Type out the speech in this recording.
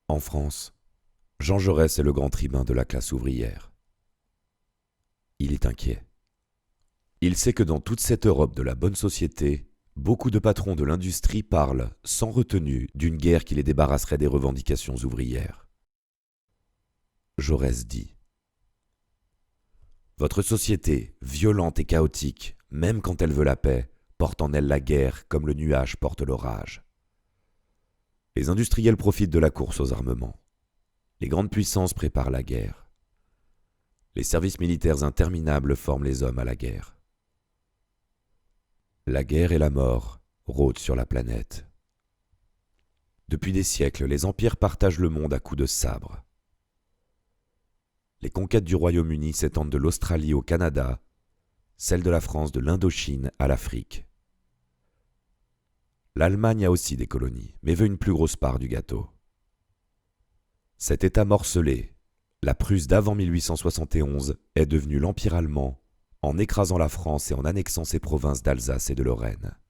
En France, Jean Jaurès est le grand tribun de la classe ouvrière. Il est inquiet. Il sait que dans toute cette Europe de la bonne société, beaucoup de patrons de l'industrie parlent, sans retenue, d'une guerre qui les débarrasserait des revendications ouvrières. Jaurès dit : « Votre société, violente et chaotique, même quand elle veut la paix, porte en elle la guerre comme le nuage porte l'orage. Les industriels profitent de la course aux armements. Les grandes puissances préparent la guerre. Les services militaires interminables forment les hommes à la guerre. La guerre et la mort rôdent sur la planète. Depuis des siècles, les empires partagent le monde à coups de sabre. Les conquêtes du Royaume-Uni s'étendent de l'Australie au Canada, celles de la France de l'Indochine à l'Afrique. L'Allemagne a aussi des colonies, mais veut une plus grosse part du gâteau. Cet État morcelé, la Prusse d'avant 1871, est devenu l'Empire allemand en écrasant la France et en annexant ses provinces d'Alsace et de Lorraine.